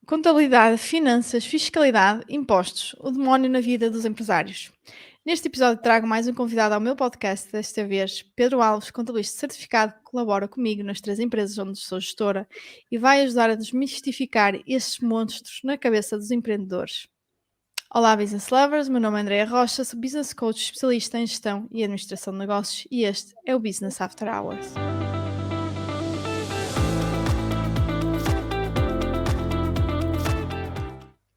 Contabilidade, finanças, fiscalidade, impostos, o demónio na vida dos empresários. Neste episódio trago mais um convidado ao meu podcast, desta vez Pedro Alves, contabilista certificado, que colabora comigo nas 3 empresas onde sou gestora e vai ajudar a desmistificar esses monstros na cabeça dos empreendedores. Olá, Business Lovers, meu nome é Andrea Rocha, sou Business Coach especialista em gestão e administração de negócios e este é o Business After Hours.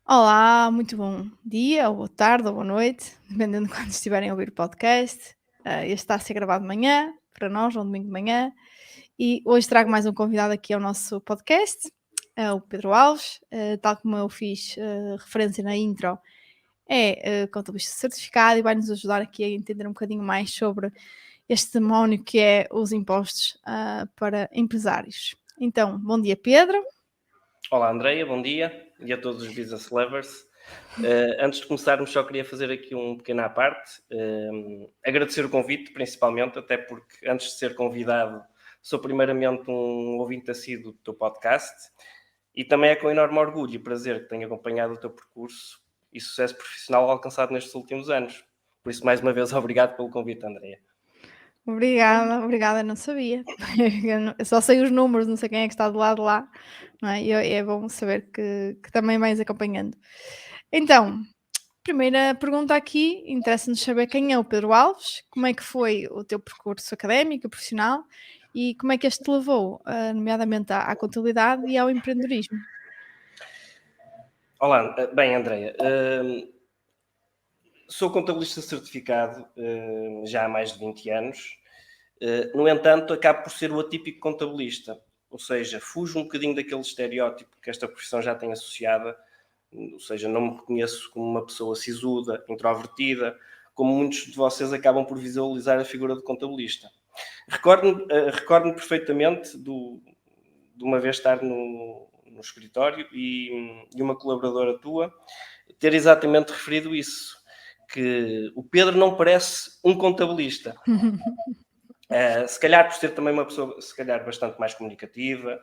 Olá, muito bom dia, ou boa tarde, ou boa noite, dependendo de quando estiverem a ouvir o podcast. Este está a ser gravado de manhã, para nós, um domingo de manhã, e hoje trago mais um convidado aqui ao nosso podcast, é o Pedro Alves, tal como eu fiz referência na intro, é contabilista certificado e vai-nos ajudar aqui a entender um bocadinho mais sobre este demónio que é os impostos para empresários. Então, bom dia, Pedro. Olá, Andreia, bom dia e a todos os Business Lovers. Antes de começarmos, só queria fazer aqui um pequeno à parte. Agradecer o convite, principalmente, até porque antes de ser convidado, sou primeiramente um ouvinte assíduo do teu podcast e também é com enorme orgulho e prazer que tenho acompanhado o teu percurso e sucesso profissional alcançado nestes últimos anos. Por isso, mais uma vez, obrigado pelo convite, Andreia. Obrigada, não sabia. Eu só sei os números, não sei quem é que está do lado de lá, não é? E é bom saber que também vais acompanhando. Então, primeira pergunta aqui, interessa-nos saber quem é o Pedro Alves, como é que foi o teu percurso académico, profissional e como é que este te levou, nomeadamente à contabilidade e ao empreendedorismo. Olá, bem, Andreia, sou contabilista certificado já há mais de 20 anos. No entanto, acabo por ser o atípico contabilista, ou seja, fujo um bocadinho daquele estereótipo que esta profissão já tem associada, ou seja, não me reconheço como uma pessoa sisuda, introvertida, como muitos de vocês acabam por visualizar a figura do contabilista. Recordo-me perfeitamente de uma vez estar no escritório e uma colaboradora tua ter exatamente referido isso, que o Pedro não parece um contabilista. Se calhar por ser também uma pessoa, se calhar, bastante mais comunicativa,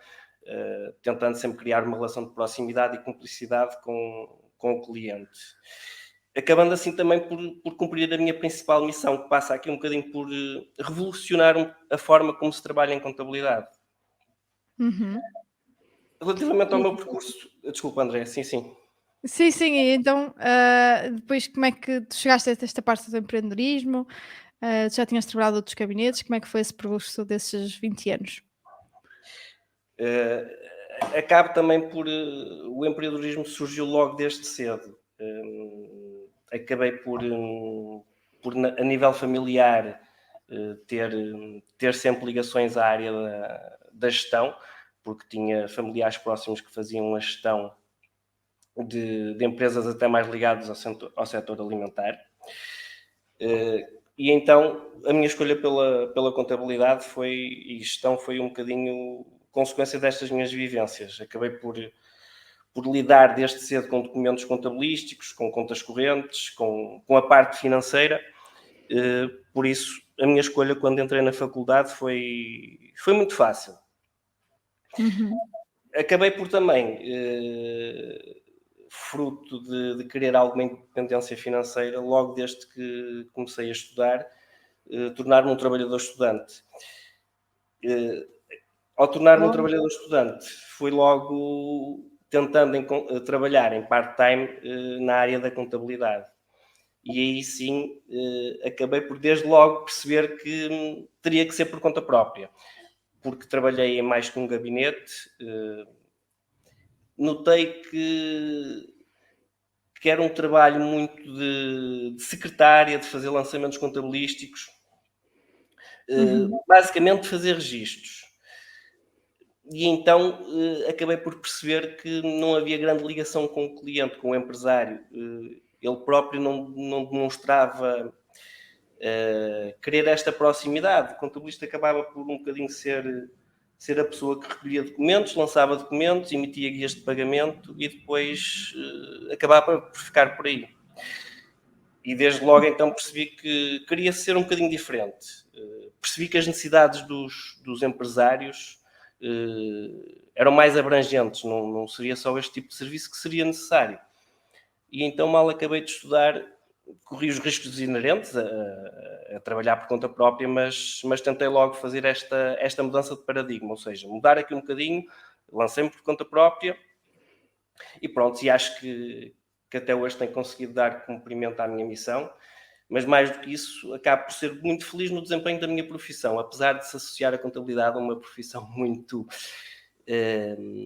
tentando sempre criar uma relação de proximidade e cumplicidade com o cliente. Acabando assim também por cumprir a minha principal missão, que passa aqui um bocadinho por revolucionar a forma como se trabalha em contabilidade. Uhum. Relativamente ao E- meu percurso, desculpa, André, sim. sim, e então, depois como é que tu chegaste a esta parte do empreendedorismo? Tu já tinhas trabalhado outros gabinetes, como é que foi esse percurso desses 20 anos? Acabo também por. O empreendedorismo surgiu logo desde cedo. Acabei a nível familiar, ter sempre ligações à área da gestão, porque tinha familiares próximos que faziam a gestão de empresas até mais ligadas ao setor alimentar. E então a minha escolha pela contabilidade e gestão foi um bocadinho consequência destas minhas vivências. Acabei por lidar desde cedo com documentos contabilísticos, com contas correntes, com a parte financeira. Por isso, a minha escolha quando entrei na faculdade foi muito fácil. Uhum. Acabei por também, fruto de querer alguma independência financeira, logo desde que comecei a estudar, tornar-me um trabalhador estudante. Ao tornar-me um Boa. trabalhador estudante, fui logo tentando trabalhar em part-time na área da contabilidade. E aí sim, acabei por desde logo perceber que teria que ser por conta própria, porque trabalhei em mais que um gabinete. Notei que era um trabalho muito de secretária, de fazer lançamentos contabilísticos, Uhum. basicamente de fazer registros. E então acabei por perceber que não havia grande ligação com o cliente, com o empresário. Ele próprio não demonstrava querer esta proximidade. O contabilista acabava por um bocadinho ser a pessoa que recolhia documentos, lançava documentos, emitia guias de pagamento e depois acabava por ficar por aí. E desde logo então percebi que queria ser um bocadinho diferente. Percebi que as necessidades dos empresários eram mais abrangentes, não seria só este tipo de serviço que seria necessário. E então, mal acabei de estudar, corri os riscos inerentes a trabalhar por conta própria, mas tentei logo fazer esta mudança de paradigma, ou seja, mudar aqui um bocadinho, lancei-me por conta própria e pronto, e acho que até hoje tenho conseguido dar cumprimento à minha missão, mas mais do que isso, acabo por ser muito feliz no desempenho da minha profissão, apesar de se associar a contabilidade a uma profissão muito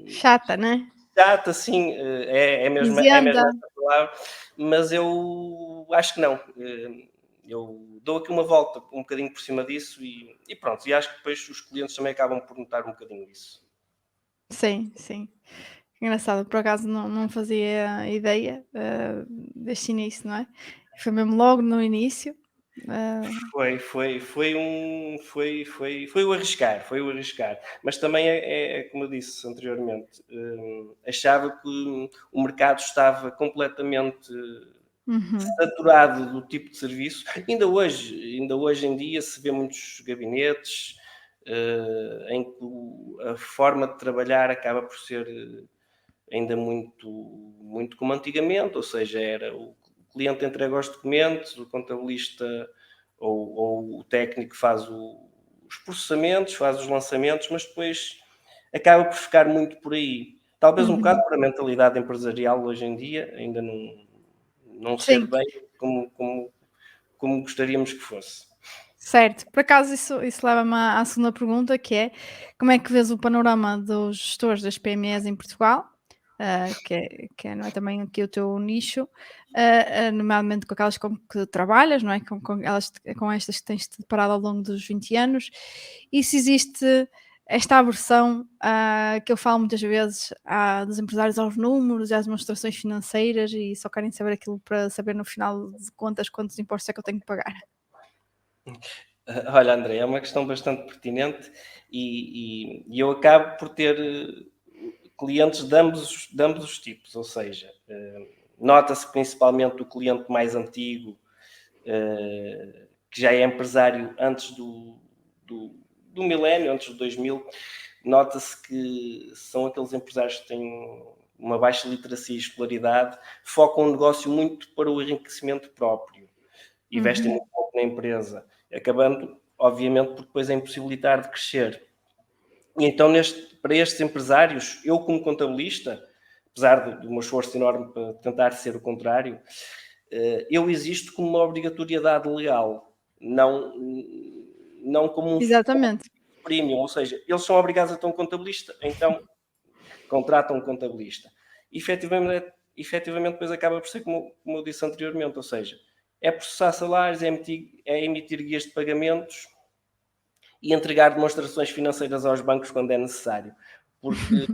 Chata, né? chata, sim, é mesmo Isenta. essa palavra, mas eu acho que não. Eu dou aqui uma volta um bocadinho por cima disso e pronto, e acho que depois os clientes também acabam por notar um bocadinho disso. Sim, sim. Engraçado, por acaso não fazia ideia, deste início, não é? Foi mesmo logo no início. Foi o arriscar, mas também é como eu disse anteriormente, achava que o mercado estava completamente Uhum. saturado do tipo de serviço. Ainda hoje em dia se vê muitos gabinetes, em que a forma de trabalhar acaba por ser ainda muito como antigamente, ou seja, era o cliente entrega os documentos, o contabilista ou o técnico faz os processamentos, faz os lançamentos, mas depois acaba por ficar muito por aí. Talvez um Uhum. bocado por a mentalidade empresarial hoje em dia, ainda não ser Sim, bem como gostaríamos que fosse. certo. Por acaso isso leva-me à segunda pergunta, que é: como é que vês o panorama dos gestores das PMEs em Portugal? Que é, não é, também aqui o teu nicho, nomeadamente com aquelas com que trabalhas, não é, com estas que tens-te deparado ao longo dos 20 anos, e se existe esta aversão, que eu falo muitas vezes, dos empresários aos números e às demonstrações financeiras e só querem saber aquilo para saber no final de contas quantos impostos é que eu tenho que pagar. Olha, André, é uma questão bastante pertinente e eu acabo por ter clientes de ambos os tipos, ou seja, nota-se principalmente o cliente mais antigo, que já é empresário antes do milénio, antes do 2000, nota-se que são aqueles empresários que têm uma baixa literacia e escolaridade, focam o negócio muito para o enriquecimento próprio, investem Uhum. muito pouco na empresa, acabando, obviamente, por depois a impossibilitar de crescer. E então, para estes empresários, eu como contabilista, apesar do meu esforço enorme para tentar ser o contrário, eu existo como uma obrigatoriedade legal, não como um Exatamente. premium, ou seja, eles são obrigados a ter um contabilista, então contratam um contabilista. Efetivamente depois acaba por ser como eu disse anteriormente, ou seja, é processar salários, é emitir guias de pagamentos e entregar demonstrações financeiras aos bancos quando é necessário, porque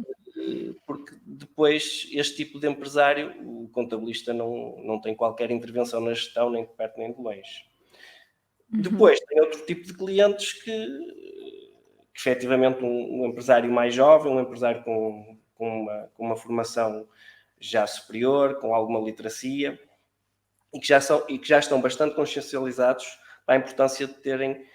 porque depois este tipo de empresário, o contabilista não tem qualquer intervenção na gestão, nem de perto nem de longe. Uhum. Depois tem outro tipo de clientes que efetivamente um empresário mais jovem, um empresário com uma formação já superior, com alguma literacia, e que já estão bastante consciencializados para a importância de terem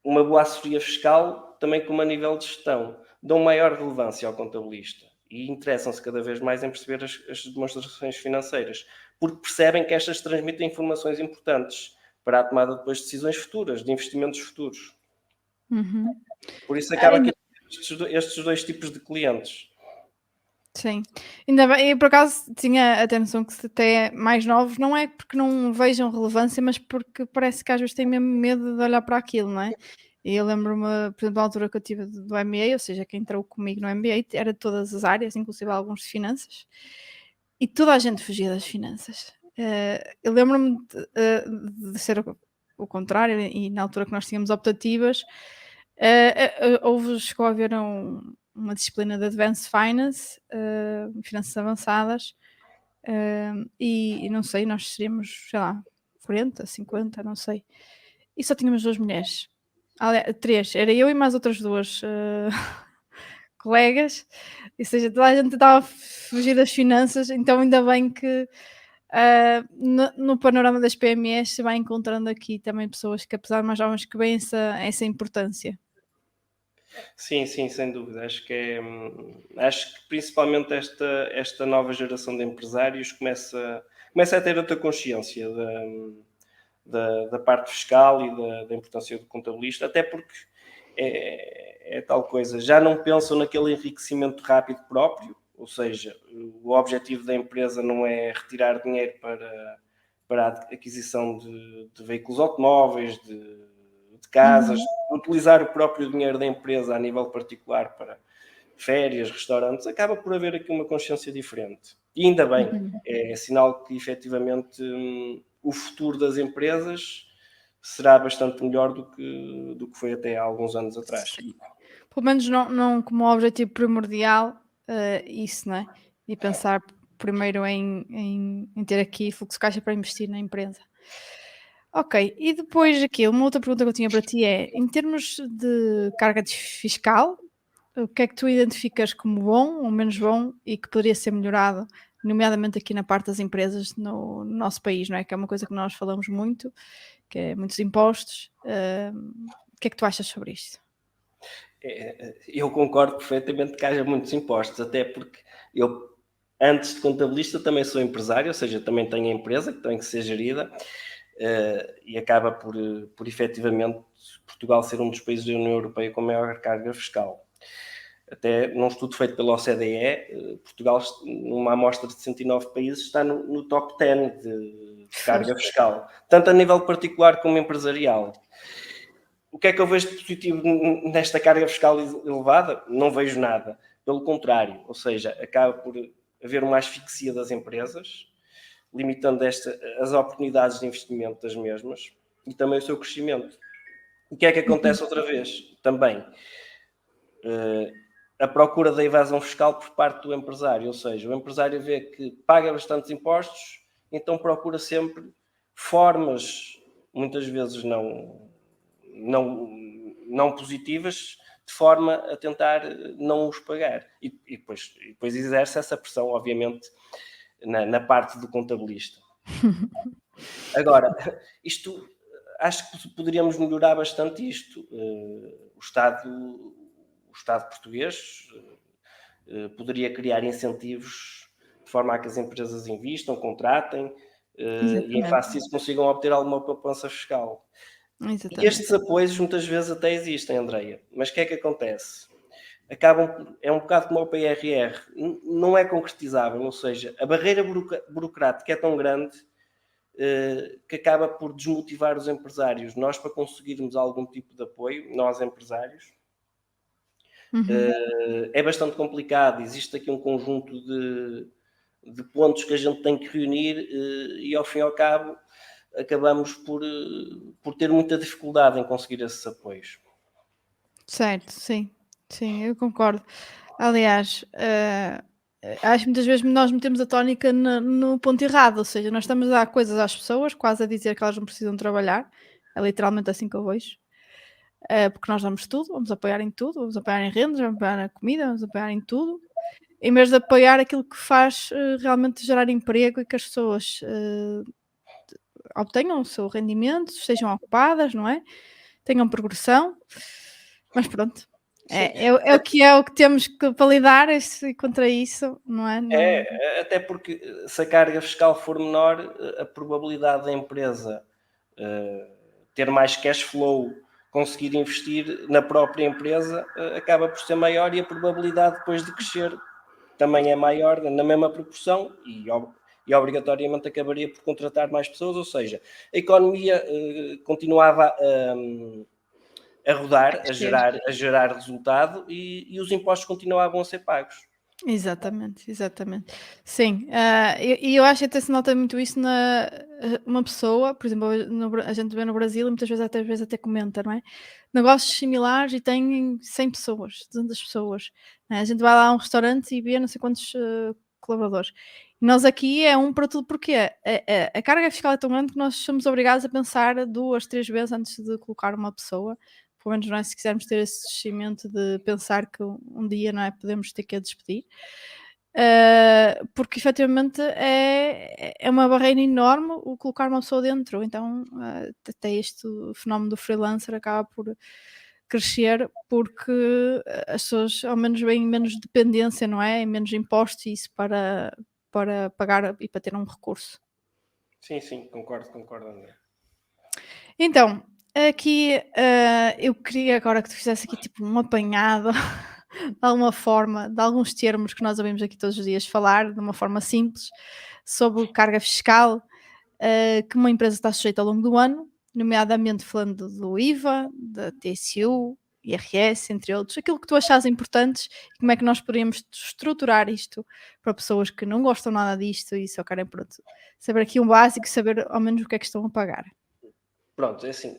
uma boa assessoria fiscal, também como a nível de gestão, dão maior relevância ao contabilista e interessam-se cada vez mais em perceber as demonstrações financeiras, porque percebem que estas transmitem informações importantes para a tomada depois de decisões futuras, de investimentos futuros. Uhum. Por isso acaba aqui Ainda estes dois tipos de clientes. Sim, ainda bem, eu por acaso tinha a atenção que se até mais novos, não é porque não vejam relevância, mas porque parece que às vezes têm mesmo medo de olhar para aquilo, não é? E eu lembro-me, por exemplo, da altura que eu tive do MBA, ou seja, quem entrou comigo no MBA era de todas as áreas, inclusive alguns de finanças, e toda a gente fugia das finanças. Eu lembro-me de ser o contrário, e na altura que nós tínhamos optativas, chegou a haver uma disciplina de Advanced Finance, finanças avançadas, e não sei, nós seríamos, sei lá, 40, 50, não sei, e só tínhamos 2 mulheres. 3, era eu e mais outras 2 colegas, ou seja, toda a gente tentava fugir das finanças, então ainda bem que, no panorama das PMEs se vai encontrando aqui também pessoas que apesar de mais jovens que veem essa importância. Sim, sim, sem dúvida. Acho que principalmente esta nova geração de empresários começa a ter outra consciência da parte fiscal e da importância do contabilista, até porque é tal coisa, já não pensam naquele enriquecimento rápido próprio, ou seja, o objetivo da empresa não é retirar dinheiro para a aquisição de veículos automóveis, de casas, Uhum, utilizar o próprio dinheiro da empresa a nível particular para férias, restaurantes, acaba por haver aqui uma consciência diferente. E ainda bem, uhum. é sinal que efetivamente o futuro das empresas será bastante melhor do que foi até há alguns anos atrás. Sim. Pelo menos não como objetivo primordial, isso, não é? E pensar primeiro em ter aqui fluxo de caixa para investir na empresa. Ok, e depois aqui, uma outra pergunta que eu tinha para ti é, em termos de carga fiscal, o que é que tu identificas como bom ou menos bom e que poderia ser melhorado, nomeadamente aqui na parte das empresas no nosso país, não é? Que é uma coisa que nós falamos muito, que é muitos impostos. O que é que tu achas sobre isto? Eu concordo perfeitamente que haja muitos impostos, até porque eu, antes de contabilista, também sou empresário, ou seja, também tenho a empresa que tem que ser gerida, e acaba por efetivamente Portugal ser um dos países da União Europeia com maior carga fiscal. Até num estudo feito pela OCDE, Portugal, numa amostra de 69 países, está no top 10 de Pois. carga fiscal, tanto a nível particular como empresarial. O que é que eu vejo de positivo nesta carga fiscal elevada? Não vejo nada. Pelo contrário, ou seja, acaba por haver uma asfixia das empresas, limitando as oportunidades de investimento das mesmas e também o seu crescimento. O que é que Uhum. acontece outra vez? Também a procura da evasão fiscal por parte do empresário, ou seja, o empresário vê que paga bastantes impostos, então procura sempre formas, muitas vezes não, não positivas, de forma a tentar não os pagar. E depois exerce essa pressão, obviamente, na parte do contabilista. Agora, isto acho que poderíamos melhorar bastante isto. O Estado português poderia criar incentivos de forma a que as empresas invistam, contratem e, em Exatamente, face disso, consigam obter alguma poupança fiscal. E exatamente. estes apoios muitas vezes até existem, Andreia, mas o que é que acontece? É um bocado como o PRR, não é concretizável, ou seja, a barreira burocrática é tão grande que acaba por desmotivar os empresários. Nós, para conseguirmos algum tipo de apoio, nós empresários, Uhum. é bastante complicado. Existe aqui um conjunto de pontos que a gente tem que reunir e, ao fim e ao cabo, acabamos por ter muita dificuldade em conseguir esses apoios. Certo, sim, sim, eu concordo. Aliás, acho que muitas vezes nós metemos a tónica no ponto errado, ou seja, nós estamos a dar coisas às pessoas, quase a dizer que elas não precisam trabalhar, é literalmente assim que eu vejo, porque nós damos tudo, vamos apoiar em tudo, vamos apoiar em rendas, vamos apoiar na comida, vamos apoiar em tudo, em vez de apoiar aquilo que faz realmente gerar emprego e que as pessoas obtenham o seu rendimento, estejam ocupadas, não é? Tenham progressão, mas pronto. Sim, É o que temos que validar e contra isso, não é? Não. até porque se a carga fiscal for menor, a probabilidade da empresa eh, ter mais cash flow, conseguir investir na própria empresa, acaba por ser maior e a probabilidade depois de crescer também é maior na mesma proporção e obrigatoriamente acabaria por contratar mais pessoas, ou seja, a economia continuava a A rodar, a crescer. gerar, a gerar resultado e os impostos continuavam a ser pagos. Exatamente, exatamente. Sim, e eu acho que até se nota muito isso uma pessoa, por exemplo, a gente vê no Brasil e muitas vezes até comenta, não é? Negócios similares e tem 100 pessoas, 200 pessoas, né? A gente vai lá a um restaurante e vê não sei quantos colaboradores. E nós aqui é um para tudo, porque a carga fiscal é tão grande que nós somos obrigados a pensar 2, 3 vezes antes de colocar uma pessoa. Pelo menos nós, se quisermos ter esse discernimento de pensar que um dia, não é, podemos ter que a despedir. Porque efetivamente é uma barreira enorme o colocar uma pessoa dentro, então até este fenómeno do freelancer acaba crescer, porque as pessoas ao menos veem menos dependência, não é? E menos impostos e isso para pagar e para ter um recurso. Sim, concordo, André. Então, aqui, eu queria agora que tu fizesse aqui tipo um apanhado, de alguma forma, de alguns termos que nós ouvimos aqui todos os dias falar, de uma forma simples, sobre carga fiscal, que uma empresa está sujeita ao longo do ano, nomeadamente falando do IVA, da TSU, IRS, entre outros, aquilo que tu achas importantes e como é que nós poderíamos estruturar isto para pessoas que não gostam nada disto e só querem, pronto, saber aqui um básico, saber ao menos o que é que estão a pagar. Pronto, é assim,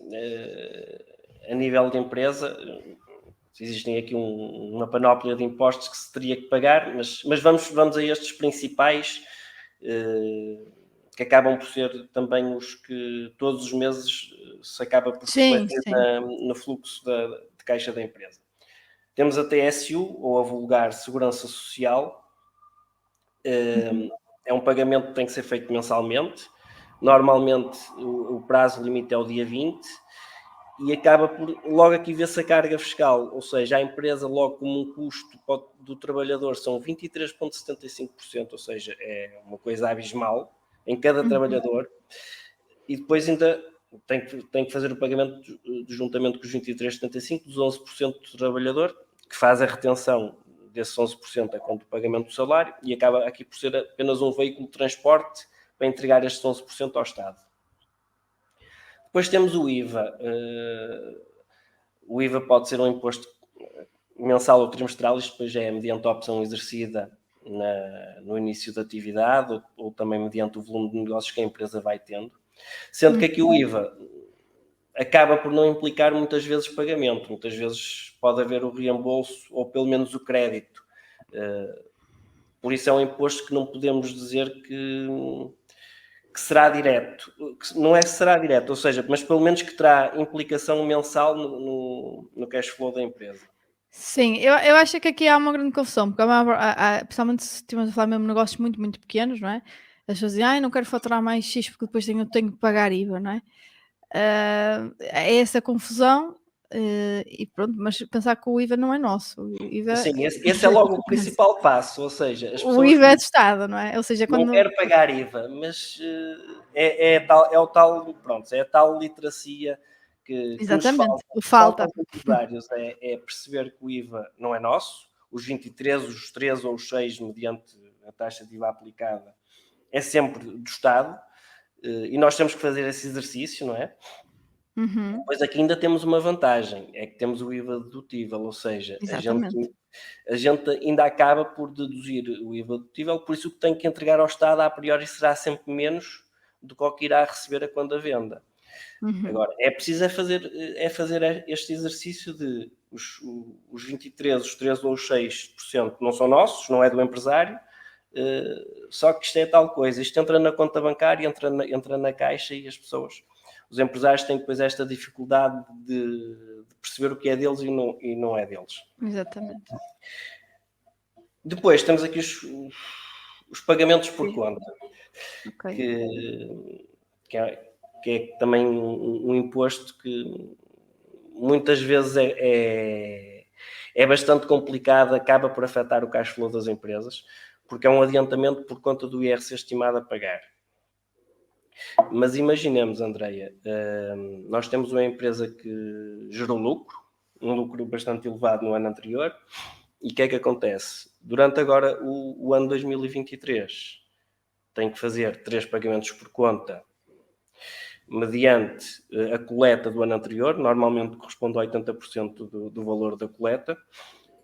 a nível de empresa, existem aqui uma panóplia de impostos que se teria que pagar, mas vamos a estes principais, que acabam por ser também os que todos os meses se acaba por Sim, refletir sim. no fluxo de caixa da empresa. Temos a TSU, ou a vulgar Segurança Social. É um pagamento que tem que ser feito mensalmente. Normalmente o prazo limite é o dia 20 e acaba por logo aqui ver-se a carga fiscal, ou seja, a empresa logo como um custo do trabalhador são 23,75%, ou seja, é uma coisa abismal em cada trabalhador, e depois ainda tem que fazer o pagamento juntamente com os 23,75% dos 11% do trabalhador, que faz a retenção desses 11% a conta do pagamento do salário, e acaba aqui por ser apenas um veículo de transporte para entregar estes 11% ao Estado. Depois temos o IVA. O IVA pode ser um imposto mensal ou trimestral, isto depois já é mediante a opção exercida no início da atividade ou também mediante o volume de negócios que a empresa vai tendo. Sendo que aqui o IVA acaba por não implicar muitas vezes pagamento, muitas vezes pode haver o reembolso ou pelo menos o crédito. Por isso é um imposto que não podemos dizer que será direto, que não é que será direto, ou seja, mas pelo menos que terá implicação mensal no cash flow da empresa. Sim, eu acho que aqui há uma grande confusão, porque principalmente se estivermos a falar mesmo de negócios muito, muito pequenos, não é? As pessoas dizem, ai, não quero faturar mais X porque depois tenho que pagar IVA, não é? É essa confusão, e pronto, mas pensar que o IVA não é nosso, o IVA, Sim, esse é logo o principal passo, ou seja, as o pessoas IVA é do Estado, não é? Ou seja, não quando. querem pagar IVA, mas é o tal, pronto, é a tal literacia que nos Exatamente, falta, o falta. aos empresários, é perceber que o IVA não é nosso, os 23, os 3 ou os 6, mediante a taxa de IVA aplicada, é sempre do Estado, e nós temos que fazer esse exercício, não é? Uhum, Pois aqui ainda temos uma vantagem, é que temos o IVA dedutível, ou seja, exatamente. a gente ainda acaba por deduzir o IVA dedutível, por isso o que tem que entregar ao Estado a priori será sempre menos do que o que irá receber a quando a venda. Uhum. Agora, é preciso fazer este exercício de os 23, os 3 ou os 6% não são nossos, não é do empresário, só que isto é tal coisa, isto entra na conta bancária, entra na caixa e as pessoas, os empresários têm depois esta dificuldade de perceber o que é deles e não é deles. Exatamente. Depois temos aqui os pagamentos por conta, Ok. que é também um imposto que muitas vezes é bastante complicado, acaba por afetar o cash flow das empresas, porque é um adiantamento por conta do IRC estimado a pagar. Mas imaginemos, Andreia, nós temos uma empresa que gerou lucro, um lucro bastante elevado no ano anterior, e o que é que acontece? Durante agora o ano 2023 tem que fazer 3 pagamentos por conta mediante a coleta do ano anterior, normalmente corresponde a 80% do valor da coleta,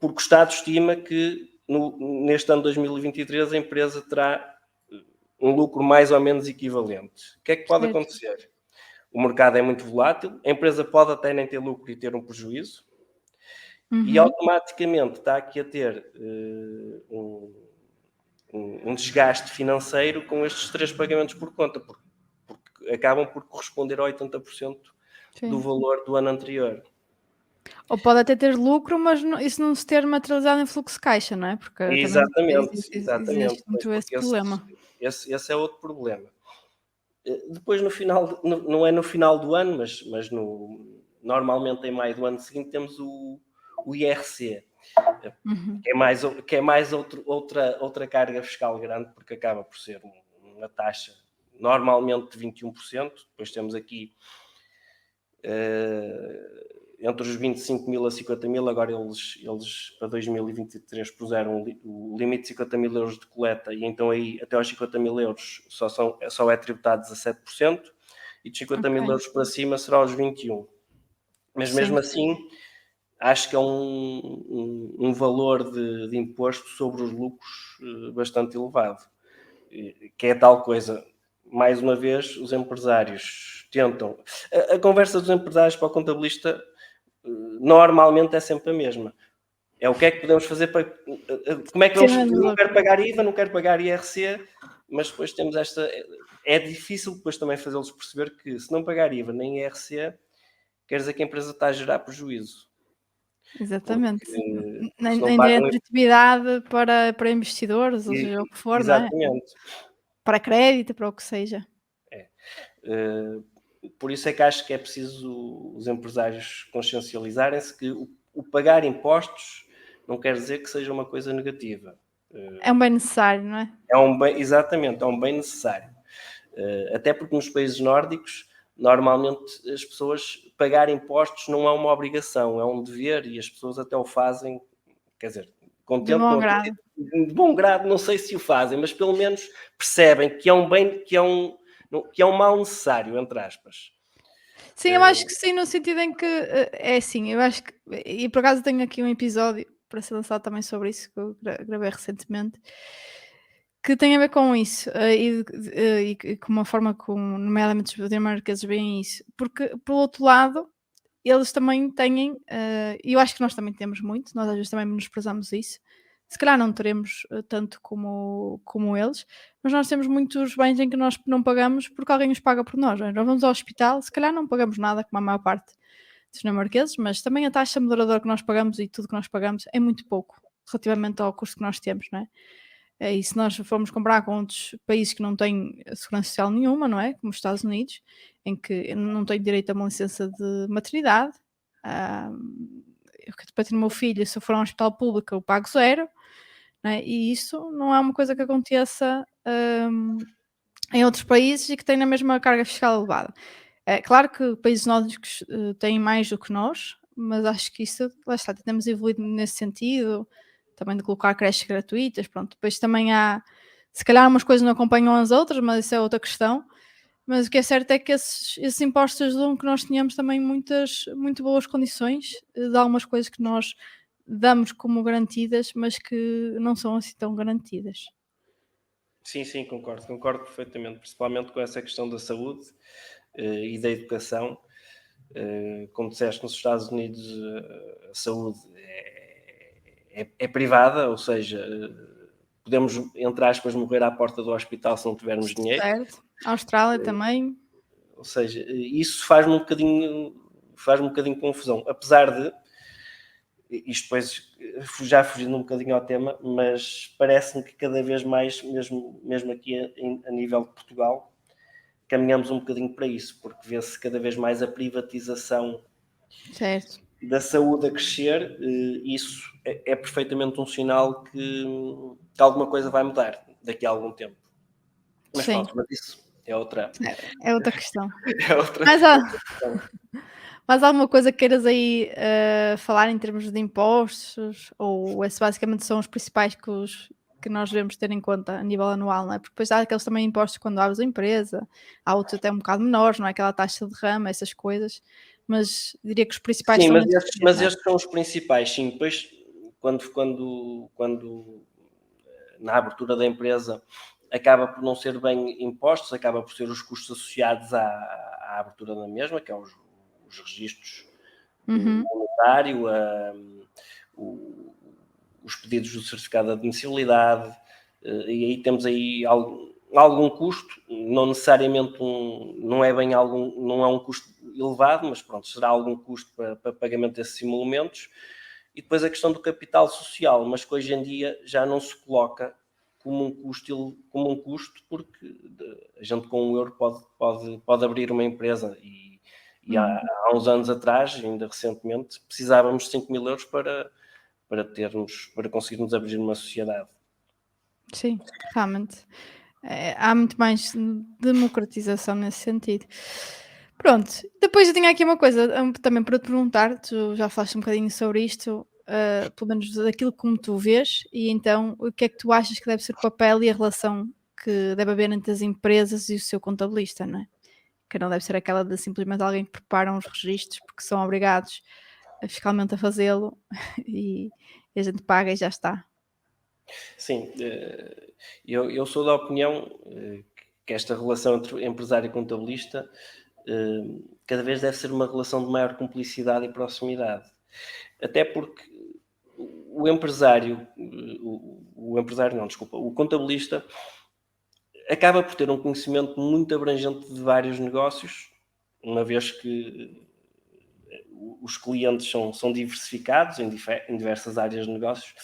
porque o Estado estima que neste ano 2023 a empresa terá um lucro mais ou menos equivalente. O que é que pode Certo. acontecer? O mercado é muito volátil, a empresa pode até nem ter lucro e ter um prejuízo, e Uhum. automaticamente está aqui a ter um desgaste financeiro com estes 3 pagamentos por conta, porque acabam por corresponder a 80% do Sim. valor do ano anterior. Ou pode até ter lucro, mas isso não se ter materializado em fluxo de caixa, não é? Porque também existe Exatamente, pois, muito esse porque problema. esse é outro problema. Depois no final, não é no final do ano, mas normalmente em maio do ano seguinte temos o IRC, Uhum. que é mais outra carga fiscal grande, porque acaba por ser uma taxa normalmente de 21%, depois temos aqui entre os 25 mil a 50 mil, agora eles para 2023 puseram o limite de 50 mil euros de coleta, e então aí até aos 50 mil euros só é tributado 17%, e de 50 mil euros para cima será aos 21%. Mas mesmo assim, acho que é um valor de imposto sobre os lucros bastante elevado, que é tal coisa. Mais uma vez, os empresários tentam... A conversa dos empresários para o contabilista normalmente é sempre a mesma. É o que é que podemos fazer para... Como é que vamos... Não quero pagar IVA, não quero pagar IRC, mas depois temos esta... É difícil depois também fazê-los perceber que se não pagar IVA nem IRC, quer dizer que a empresa está a gerar prejuízo. Exatamente. Nem tem atratividade para investidores, ou seja, o que for, exatamente. não é? Para crédito, para o que seja. Por isso é que acho que é preciso os empresários consciencializarem-se que o pagar impostos não quer dizer que seja uma coisa negativa. É um bem necessário, não é? Exatamente, é um bem necessário. Até porque nos países nórdicos, normalmente as pessoas pagar impostos não é uma obrigação, é um dever, e as pessoas até o fazem, quer dizer, De bom grado. De bom grado, não sei se o fazem, mas pelo menos percebem que é um bem, que é um mal necessário, entre aspas. Sim, eu acho que sim, no sentido em que é assim, eu acho que, e por acaso tenho aqui um episódio para ser lançado também sobre isso, que eu gravei recentemente, que tem a ver com isso, e com uma forma como, nomeadamente, os dinamarqueses veem isso. Porque, por outro lado, eles também têm, e eu acho que nós também temos muito, nós às vezes também menosprezamos isso. Se calhar não teremos tanto como eles, mas nós temos muitos bens em que nós não pagamos porque alguém os paga por nós. Não é? Nós vamos ao hospital, se calhar não pagamos nada, como a maior parte dos dinamarqueses, mas também a taxa moderadora que nós pagamos e tudo que nós pagamos é muito pouco relativamente ao custo que nós temos, não é? E se nós formos comparar com outros países que não têm segurança social nenhuma, não é? Como os Estados Unidos, em que não tenho direito a uma licença de maternidade, para ter o meu filho, se eu for a um hospital público, eu pago zero, não é? E isso não é uma coisa que aconteça em outros países e que têm a mesma carga fiscal elevada. É claro que países nórdicos têm mais do que nós, mas acho que isso, lá está, temos evoluído nesse sentido, também de colocar creches gratuitas, pronto. Depois também há, se calhar umas coisas não acompanham as outras, mas isso é outra questão. Mas o que é certo é que esses impostos ajudam que nós tenhamos também muito boas condições de algumas coisas que nós damos como garantidas, mas que não são assim tão garantidas. Sim, concordo perfeitamente, principalmente com essa questão da saúde e da educação. Como disseste, nos Estados Unidos a saúde é privada, ou seja, podemos, entre aspas, morrer à porta do hospital se não tivermos dinheiro. Certo. A Austrália também. Ou seja, isso faz-me um bocadinho confusão, apesar de, isto depois já fugindo um bocadinho ao tema, mas parece-me que cada vez mais, mesmo aqui a nível de Portugal, caminhamos um bocadinho para isso, porque vê-se cada vez mais a privatização Certo. da saúde a crescer. Isso é perfeitamente um sinal que alguma coisa vai mudar daqui a algum tempo. Mas Sim. pronto, mas isso é outra... É outra questão. É outra questão. Mais alguma coisa que queiras aí falar em termos de impostos? Ou esse basicamente são os principais que nós devemos ter em conta a nível anual, não é? Porque depois há aqueles também impostos quando abres a empresa, há outros até um bocado menores, não é? Aquela taxa de rama, essas coisas, mas diria que os principais Sim, são mas é? estes são os principais, sim. Depois, quando na abertura da empresa acaba por não ser bem impostos, acaba por ser os custos associados à abertura da mesma, que é os registros Uhum. monetário, os pedidos do certificado de admissibilidade, e aí temos aí algum custo, não necessariamente não é um custo elevado, mas pronto, será algum custo para pagamento desses emolumentos. E depois a questão do capital social, mas que hoje em dia já não se coloca como um custo, porque a gente com 1 euro pode abrir uma empresa, E há uns anos atrás, ainda recentemente, precisávamos de 5.000 euros para conseguirmos abrir uma sociedade. Sim, realmente. Há muito mais democratização nesse sentido. Pronto, depois eu tinha aqui uma coisa também para te perguntar, tu já falaste um bocadinho sobre isto, pelo menos daquilo como tu vês, e então o que é que tu achas que deve ser o papel e a relação que deve haver entre as empresas e o seu contabilista, não é? Que não deve ser aquela de simplesmente alguém que prepara uns registros porque são obrigados fiscalmente a fazê-lo e a gente paga e já está. Sim, eu sou da opinião que esta relação entre empresário e contabilista cada vez deve ser uma relação de maior cumplicidade e proximidade. Até porque o empresário, o empresário não, desculpa, o contabilista acaba por ter um conhecimento muito abrangente de vários negócios, uma vez que os clientes são diversificados em diversas áreas de negócios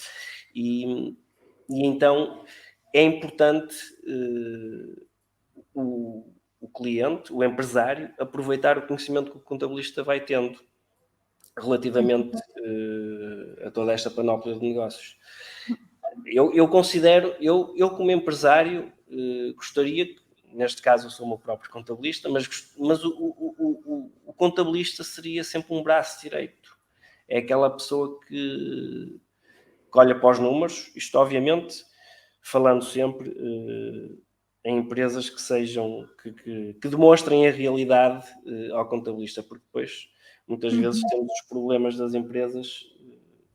e então é importante o cliente, o empresário, aproveitar o conhecimento que o contabilista vai tendo relativamente a toda esta panóplia de negócios. Eu considero, eu como empresário, gostaria, neste caso eu sou o meu próprio contabilista, mas o contabilista seria sempre um braço direito. É aquela pessoa que olha para os números, isto obviamente falando sempre em empresas que sejam, que demonstrem a realidade ao contabilista, porque depois muitas vezes temos os problemas das empresas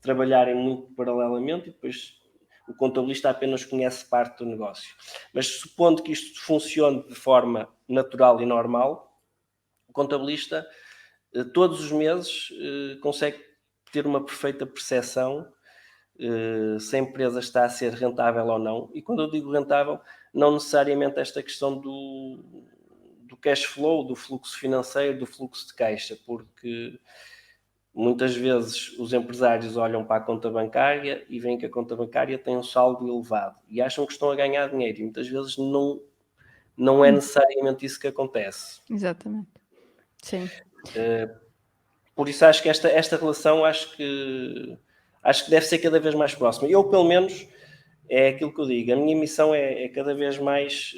trabalharem muito paralelamente e depois o contabilista apenas conhece parte do negócio. Mas supondo que isto funcione de forma natural e normal, o contabilista todos os meses consegue ter uma perfeita percepção se a empresa está a ser rentável ou não. E quando eu digo rentável, não necessariamente esta questão do cash flow, do fluxo financeiro, do fluxo de caixa, porque muitas vezes os empresários olham para a conta bancária e veem que a conta bancária tem um saldo elevado e acham que estão a ganhar dinheiro e muitas vezes não é necessariamente isso que acontece. Exatamente. Sim. Por isso acho que esta relação acho que deve ser cada vez mais próxima. Eu, pelo menos, é aquilo que eu digo. A minha missão é cada vez mais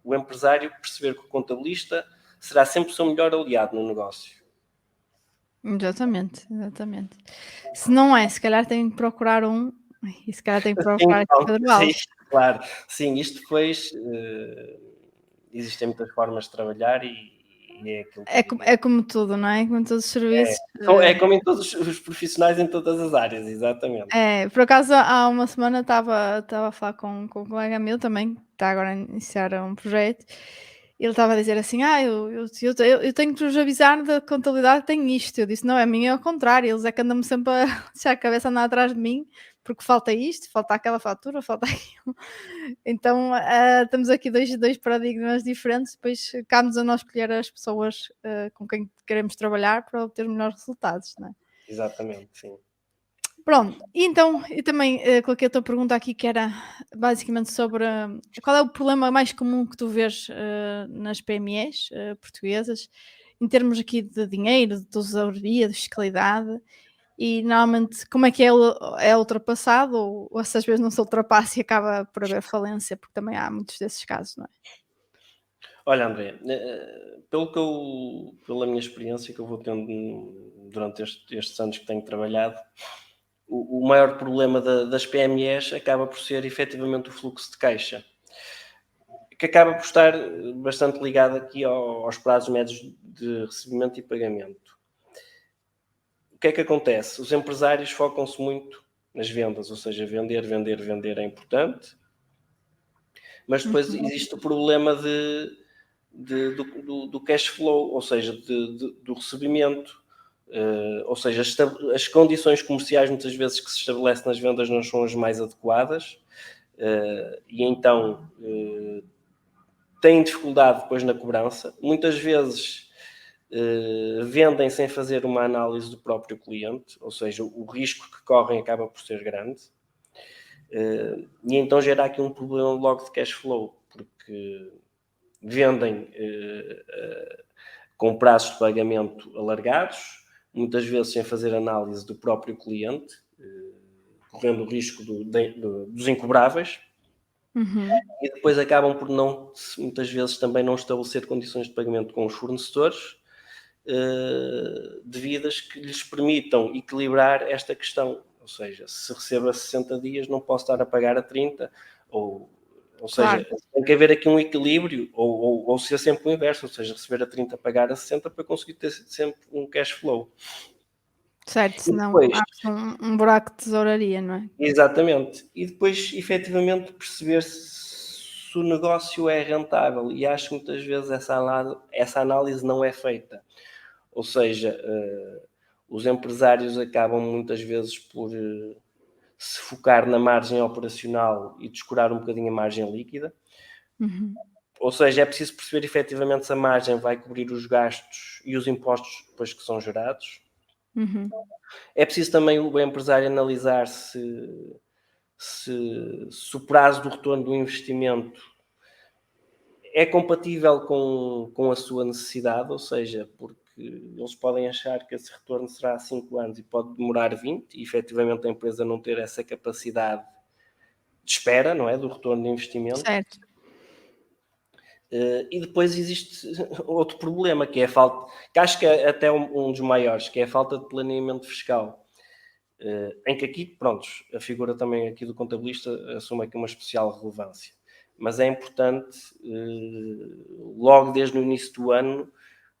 o empresário perceber que o contabilista será sempre o seu melhor aliado no negócio. Exatamente, exatamente. Se não é, se calhar tem que procurar um, e se calhar tem que Sim, procurar aqui pronto, Pedro sim, Alves. claro. Sim, isto depois existem muitas formas de trabalhar e é aquilo que eu digo. É como tudo, não é? Como todos os É, serviços. é como em todos os profissionais em todas as áreas, exatamente. Por acaso há uma semana estava a falar com um colega meu também, que está agora a iniciar um projeto, e ele estava a dizer assim: eu tenho que vos avisar da contabilidade que tenho isto. Eu disse: não, é a minha é ao contrário, eles é que andam-me sempre a deixar a cabeça andar atrás de mim, porque falta isto, falta aquela fatura, falta aquilo. Então temos aqui dois paradigmas diferentes, depois cabe-nos a nós escolher as pessoas com quem queremos trabalhar para obter melhores resultados, não é? Exatamente, sim. Pronto, e então eu também coloquei a tua pergunta aqui que era basicamente sobre qual é o problema mais comum que tu vês nas PMEs portuguesas, em termos aqui de dinheiro, de tesouraria, de fiscalidade, e normalmente como é que é ultrapassado, ou se às vezes não se ultrapassa e acaba por haver falência, porque também há muitos desses casos, não é? Olha, André, pela minha experiência que eu vou tendo durante estes anos que tenho trabalhado, o maior problema das PMEs acaba por ser efetivamente o fluxo de caixa, que acaba por estar bastante ligado aqui aos prazos médios de recebimento e pagamento. O que é que acontece? Os empresários focam-se muito nas vendas, ou seja, vender, vender, vender é importante, mas depois Uhum. existe o problema do cash flow, ou seja, do recebimento. Ou seja, as condições comerciais muitas vezes que se estabelecem nas vendas não são as mais adequadas e então têm dificuldade depois na cobrança. Muitas vezes vendem sem fazer uma análise do próprio cliente, ou seja, o risco que correm acaba por ser grande. E então gera aqui um problema logo de cash flow, porque vendem com prazos de pagamento alargados, muitas vezes sem fazer análise do próprio cliente, correndo o risco dos incobráveis, e depois acabam por muitas vezes também não estabelecer condições de pagamento com os fornecedores devidas que lhes permitam equilibrar esta questão. Ou seja, se recebo a 60 dias, não posso estar a pagar a 30, ou Claro. seja, tem que haver aqui um equilíbrio, ou ser sempre o inverso, ou seja, receber a 30, pagar a 60 para conseguir ter sempre um cash flow. Certo, E senão depois, abre um buraco de tesouraria, não é? exatamente, e depois efetivamente perceber se o negócio é rentável, e acho que muitas vezes essa análise não é feita. Ou seja, os empresários acabam muitas vezes por se focar na margem operacional e descurar um bocadinho a margem líquida. Ou seja, é preciso perceber efetivamente se a margem vai cobrir os gastos e os impostos depois que são gerados. É preciso também o empresário analisar se o prazo do retorno do investimento é compatível com a sua necessidade, ou seja, porque eles podem achar que esse retorno será 5 anos e pode demorar 20, e efetivamente a empresa não ter essa capacidade de espera, não é, do retorno de investimento. Certo. E depois existe outro problema, que é a falta, que acho que é até um dos maiores, que é a falta de planeamento fiscal. Em que aqui, prontos, a figura também aqui do contabilista assume aqui uma especial relevância. Mas é importante, logo desde o início do ano,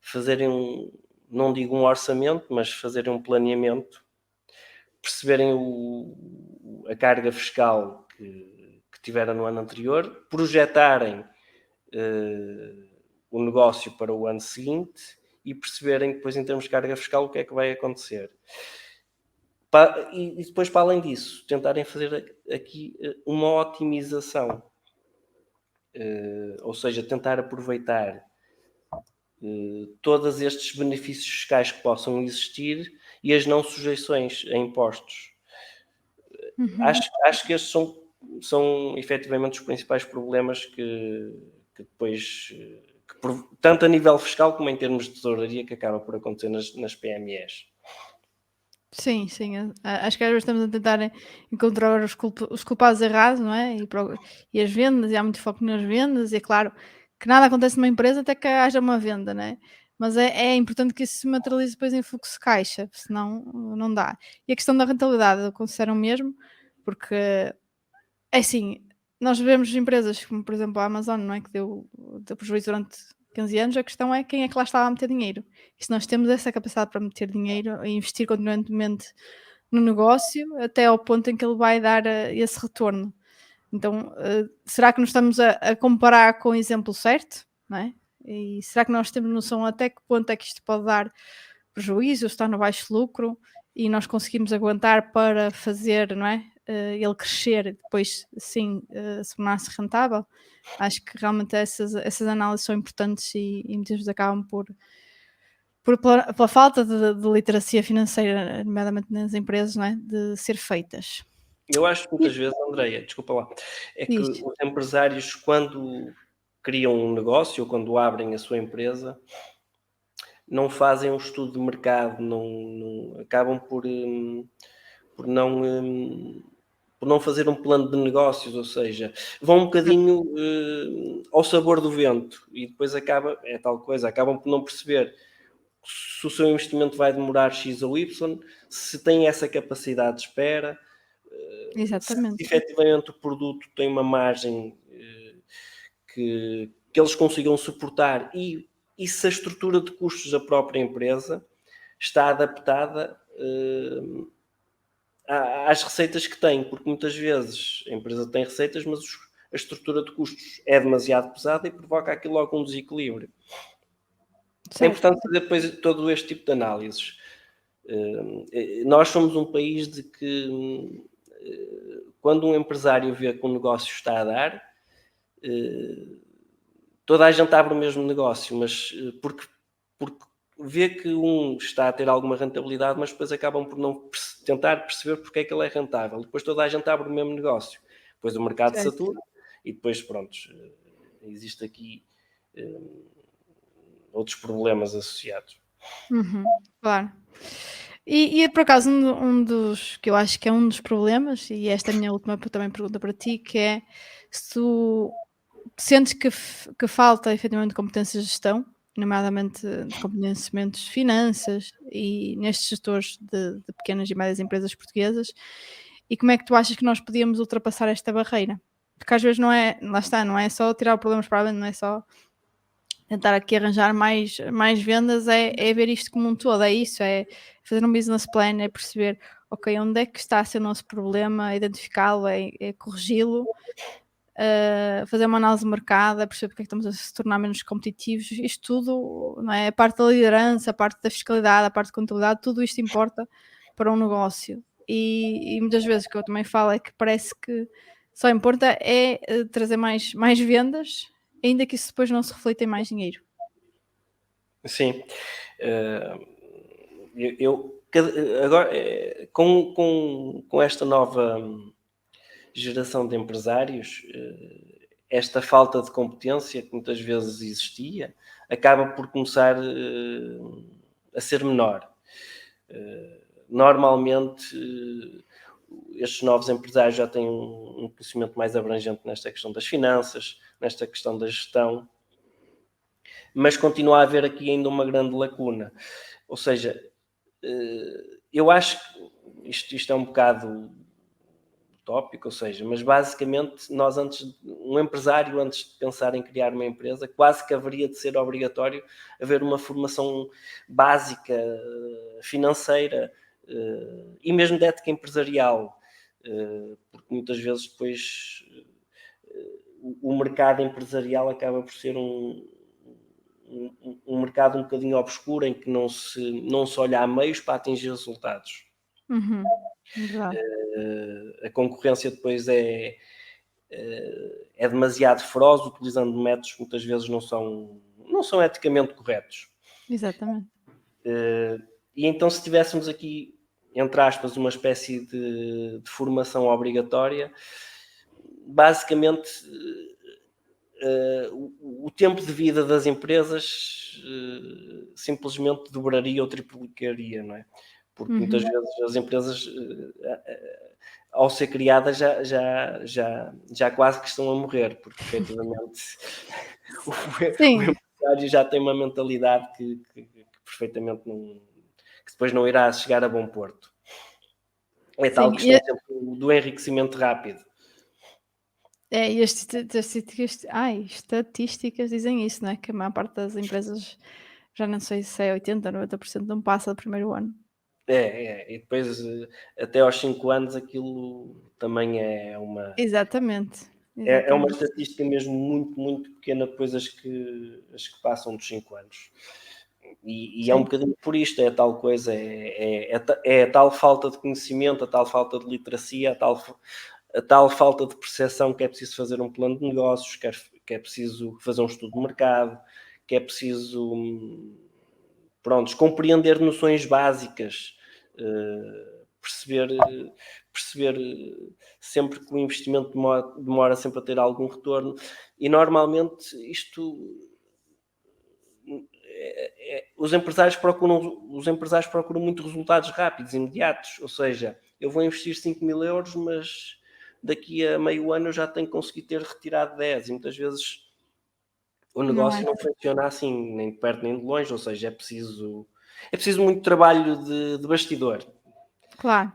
fazerem não digo um orçamento, mas fazerem um planeamento, perceberem a carga fiscal que tiveram no ano anterior, projetarem o negócio para o ano seguinte e perceberem depois, em termos de carga fiscal, o que é que vai acontecer. E depois, para além disso, tentarem fazer aqui uma otimização, ou seja, tentar aproveitar todos estes benefícios fiscais que possam existir e as não sujeições a impostos. Acho que estes são efetivamente os principais problemas que depois, tanto a nível fiscal como em termos de tesouraria, que acaba por acontecer nas PMEs. Sim, sim. Acho que às vezes estamos a tentar encontrar os culpados errados, não é? E as vendas, e há muito foco nas vendas, e é claro que nada acontece numa empresa até que haja uma venda, não é? Mas é importante que isso se materialize depois em fluxo de caixa, senão não dá. E a questão da rentabilidade, eu considero mesmo, porque é assim, nós vemos empresas como, por exemplo, a Amazon, não é? Que deu prejuízo durante 15 anos, a questão é quem é que lá estava a meter dinheiro. E se nós temos essa capacidade para meter dinheiro e investir continuamente no negócio, até ao ponto em que ele vai dar esse retorno. Então, será que nos estamos a comparar com o exemplo certo? Não é? E será que nós temos noção até que ponto é que isto pode dar prejuízo, está no baixo lucro e nós conseguimos aguentar para fazer, não é? Ele crescer e depois sim se tornar-se rentável? Acho que realmente essas análises são importantes e muitas vezes acabam pela falta de literacia financeira, nomeadamente nas empresas, não é? De ser feitas. Eu acho que E muitas vezes, Andreia, desculpa lá, é que diz. os empresários, quando criam um negócio ou quando abrem a sua empresa, não fazem um estudo de mercado, acabam por não, por não fazer um plano de negócios, ou seja, vão um bocadinho ao sabor do vento, e depois é tal coisa, acabam por não perceber se o seu investimento vai demorar X ou Y, se tem essa capacidade de espera, se Exatamente. efetivamente o produto tem uma margem que eles consigam suportar, e se a estrutura de custos da própria empresa está adaptada às receitas que tem, porque muitas vezes a empresa tem receitas, mas a estrutura de custos é demasiado pesada e provoca aqui logo um desequilíbrio. É Certo. importante fazer depois todo este tipo de análises. Nós somos um país de que, quando um empresário vê que um negócio está a dar, toda a gente abre o mesmo negócio, mas porque vê que um está a ter alguma rentabilidade, mas depois acabam por não tentar perceber porque é que ele é rentável. Depois toda a gente abre o mesmo negócio. Depois o mercado Certo. satura e depois, pronto, existe aqui outros problemas associados. Claro. E por acaso um dos que eu acho que é um dos problemas, e esta é a minha última também pergunta para ti, que é se tu sentes que falta efetivamente competências de gestão, nomeadamente de conhecimentos de finanças e nestes setores de pequenas e médias empresas portuguesas, e como é que tu achas que nós podíamos ultrapassar esta barreira? Porque às vezes não é, lá está, não é só tirar problemas para a venda, não é só tentar aqui arranjar mais vendas, é ver isto como um todo, é isso, é fazer um business plan, é perceber, ok, onde é que está a ser o nosso problema, identificá-lo, é corrigi-lo, fazer uma análise de mercado, é perceber porque é que estamos a se tornar menos competitivos, isto tudo, não é? A parte da liderança, a parte da fiscalidade, a parte de contabilidade, tudo isto importa para um negócio. E muitas vezes o que eu também falo é que parece que só importa trazer mais vendas, ainda que isso depois não se reflita em mais dinheiro. Sim. Agora, com esta nova geração de empresários, esta falta de competência que muitas vezes existia, acaba por começar a ser menor. Normalmente, estes novos empresários já têm um conhecimento mais abrangente nesta questão das finanças, nesta questão da gestão, mas continua a haver aqui ainda uma grande lacuna. Ou seja, eu acho que isto é um bocado utópico, ou seja, mas basicamente um empresário antes de pensar em criar uma empresa, quase que haveria de ser obrigatório haver uma formação básica, financeira, e mesmo de ética empresarial, porque muitas vezes depois o mercado empresarial acaba por ser um mercado um bocadinho obscuro em que não se olha a meios para atingir resultados. Verdade. A concorrência depois é demasiado feroz, utilizando métodos que muitas vezes não são eticamente corretos. Exatamente. E então, se tivéssemos aqui, entre aspas, uma espécie de formação obrigatória, basicamente o tempo de vida das empresas simplesmente dobraria ou triplicaria, não é? Porque muitas vezes as empresas, ao ser criadas, já quase que estão a morrer, porque efetivamente o Sim, empresário já tem uma mentalidade que perfeitamente que depois não irá chegar a bom porto. É tal sim. questão sempre do enriquecimento rápido. E estatísticas dizem isso, não é? Que a maior parte das empresas, já não sei se é 80, 90%, não passa do primeiro ano. E depois até aos 5 anos aquilo também Exatamente, é uma exatamente. estatística mesmo muito, muito pequena, depois as que passam dos 5 anos. E é um Sim, bocadinho por isto, é a tal coisa, é a tal falta de conhecimento, a tal falta de literacia, a tal falta de percepção que é preciso fazer um plano de negócios, que é preciso fazer um estudo de mercado, que é preciso, compreender noções básicas, perceber sempre que o investimento demora sempre a ter algum retorno, e normalmente isto os empresários procuram muito resultados rápidos, imediatos, ou seja, eu vou investir 5.000 euros, mas daqui a meio ano eu já tenho que conseguir ter retirado 10, e muitas vezes o não é? negócio não funciona assim, nem de perto nem de longe, ou seja, é preciso muito trabalho de bastidor. Claro.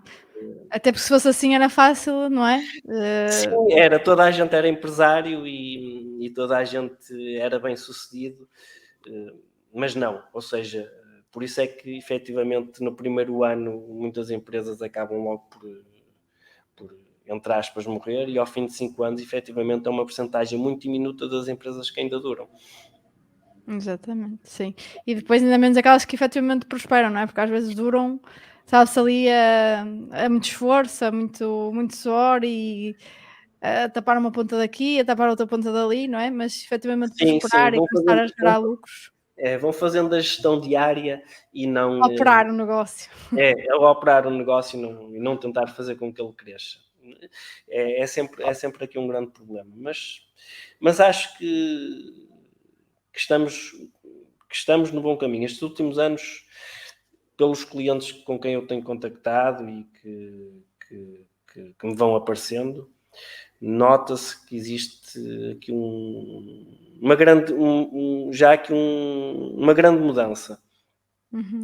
Até porque se fosse assim era fácil, não é? Sim, toda a gente era empresário e toda a gente era bem-sucedido, mas não, ou seja, por isso é que efetivamente no primeiro ano muitas empresas acabam logo por entre aspas, morrer, e ao fim de 5 anos efetivamente é uma percentagem muito diminuta das empresas que ainda duram. Exatamente, sim. E depois ainda menos aquelas que efetivamente prosperam, não é? Porque às vezes duram, sabe-se ali a muito esforço, a muito suor e a tapar uma ponta daqui, a tapar outra ponta dali, não é? Mas efetivamente Sim, sim, prosperar e começar a gerar lucros, vão fazendo a gestão diária e não operar o negócio. é operar o negócio e não tentar fazer com que ele cresça. É sempre aqui um grande problema, mas acho que estamos que estamos no bom caminho. Estes últimos anos, pelos clientes com quem eu tenho contactado e que me vão aparecendo, nota-se que existe aqui uma grande mudança.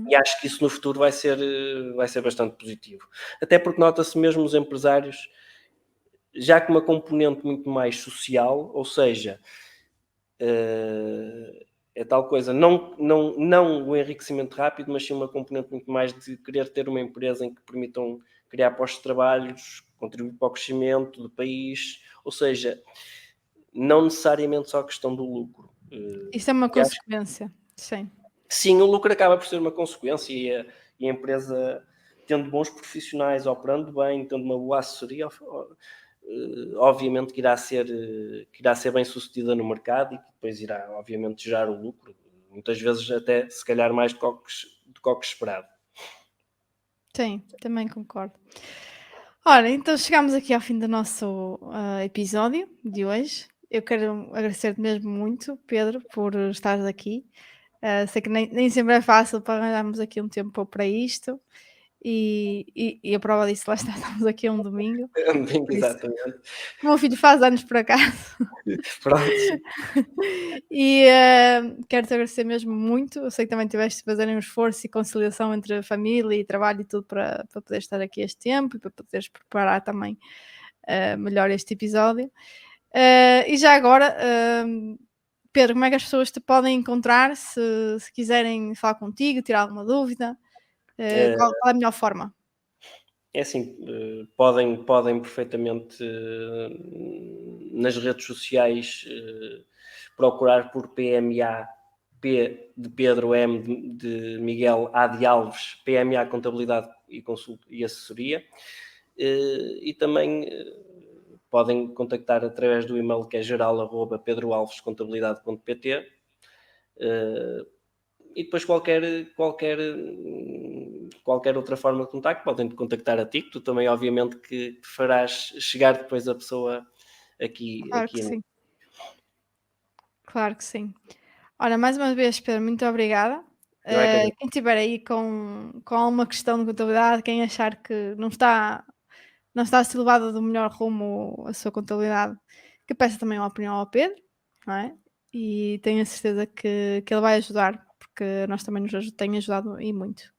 E acho que isso no futuro vai ser bastante positivo. Até porque nota-se mesmo os empresários já com uma componente muito mais social, ou seja, é tal coisa, não o enriquecimento rápido, mas sim uma componente muito mais de querer ter uma empresa em que permitam criar postos de trabalhos, contribuir para o crescimento do país, ou seja, não necessariamente só a questão do lucro. Isso é uma consequência, sim. Sim, o lucro acaba por ser uma consequência e a empresa, tendo bons profissionais, operando bem, tendo uma boa assessoria, obviamente que irá ser bem sucedida no mercado e que depois irá, obviamente, gerar o lucro, muitas vezes até, se calhar, mais do que o que esperado. Sim, também concordo. Ora, então chegamos aqui ao fim do nosso episódio de hoje. Eu quero agradecer-te mesmo muito, Pedro, por estares aqui. Sei que nem sempre é fácil para arranjarmos aqui um tempo para isto. E a prova disso, lá está, estamos aqui um domingo. Por isso, Exatamente. o meu filho faz anos por acaso. Pronto. E quero-te agradecer mesmo muito. Eu sei que também tiveste de fazer um esforço e conciliação entre a família e trabalho e tudo para poder estar aqui este tempo e para poderes preparar também melhor este episódio. E já agora, Pedro, como é que as pessoas te podem encontrar se quiserem falar contigo, tirar alguma dúvida? Qual é a melhor forma? É assim, podem perfeitamente nas redes sociais procurar por PMA, P de Pedro, M de Miguel, A de Alves, PMA Contabilidade e Assessoria, e também podem contactar através do e-mail que é geral@pedroalvescontabilidade.pt, e depois qualquer outra forma de contacto, podem te contactar a ti, que tu também obviamente que te farás chegar depois a pessoa aqui. Claro que sim. Claro que sim. Olha, mais uma vez, Pedro, muito obrigada. Eu é que agradeço. Quem estiver aí com alguma questão de contabilidade, quem achar que não está a ser levada do melhor rumo a sua contabilidade, que peça também uma opinião ao Pedro, não é? E tenho a certeza que ele vai ajudar, porque nós também tem ajudado e muito.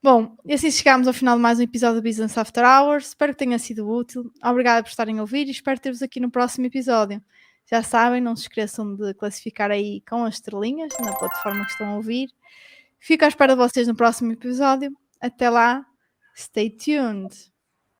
Bom, e assim chegamos ao final de mais um episódio do Business After Hours. Espero que tenha sido útil. Obrigada por estarem a ouvir e espero ter-vos aqui no próximo episódio. Já sabem, não se esqueçam de classificar aí com as estrelinhas na plataforma que estão a ouvir. Fico à espera de vocês no próximo episódio. Até lá, stay tuned!